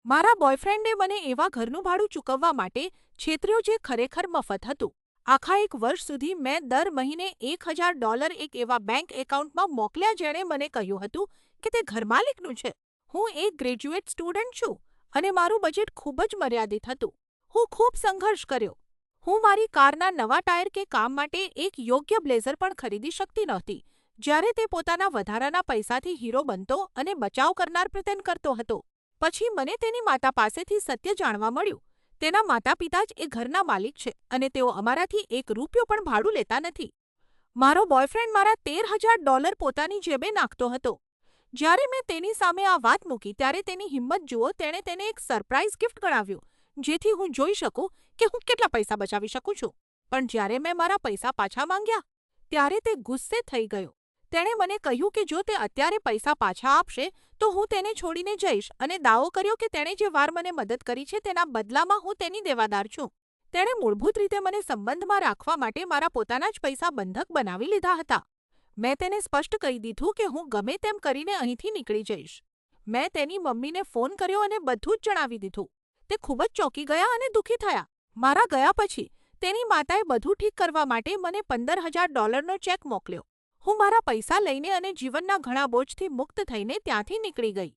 મારા બોયફ્રેન્ડે મને એવા ઘરનું ભાડું ચૂકવવા માટે છેતર્યો જે ખરેખર મફત હતું. આખા એક વર્ષ સુધી મેં દર મહિને $1,000 એક એવા બેંક એકાઉન્ટમાં મોકલ્યા જેણે મને કહ્યું હતું કે તે ઘરમાલિકનું છે. હું એક ગ્રેજ્યુએટ સ્ટુડન્ટ છું અને મારું બજેટ ખૂબ જ મર્યાદિત હતું. હું ખૂબ સંઘર્ષ કર્યો. હું મારી કારના નવા ટાયર કે કામ માટે એક યોગ્ય બ્લેઝર પણ ખરીદી શકતી નહોતી, જ્યારે તે પોતાના વધારાના પૈસાથી હીરો બનતો અને બચાવ કરનાર પ્રેતેન કરતો હતો. પછી મને તેની માતા પાસેથી સત્ય જાણવા મળ્યું. તેના માતા-પિતા જ એ ઘરના માલિક છે અને તેઓ અમારાથી એક રૂપિયો પણ ભાડું લેતા નથી. મારો બોયફ્રેન્ડ મારા $13,000 પોતાની જેબે નાખતો હતો. જ્યારે મેં તેની સામે આ વાત મૂકી ત્યારે તેની હિંમત જુઓ, તેણે તેને એક સરપ્રાઈઝ ગિફ્ટ ગણાવ્યું, જેથી હું જોઈ શકું કે હું કેટલા પૈસા બચાવી શકું છું. પણ જ્યારે મેં મારા પૈસા પાછા માંગ્યા, ત્યારે તે ગુસ્સે થઈ ગયો. તેણે મને કહ્યું કે જો તે અત્યારે પૈસા પાછા આપશે તો હું તેને છોડીને જઈશ અને દાવો કર્યો કે તેણે જે વાર મને મદદ કરી છે તેના બદલામાં હું તેની દેવાદાર છું. તેણે મૂળભૂત રીતે મને સંબંધમાં રાખવા માટે મારા પોતાના જ પૈસા બંધક બનાવી લીધા હતા. મેં તેને સ્પષ્ટ કહી દીધું કે હું ગમે તેમ કરીને અહીંથી નીકળી જઈશ. મેં તેની મમ્મીને ફોન કર્યો અને બધું જ જણાવી દીધું. તે ખૂબ જ ચોંકી ગયા અને દુઃખી થયા. મારા ગયા પછી તેની માતાએ બધું ઠીક કરવા માટે મને $15,000નો ચેક મોકલ્યો. હું મારા પૈસા લઈને અને જીવનના ઘણા બોજથી મુક્ત થઈને ત્યાંથી નીકળી ગઈ.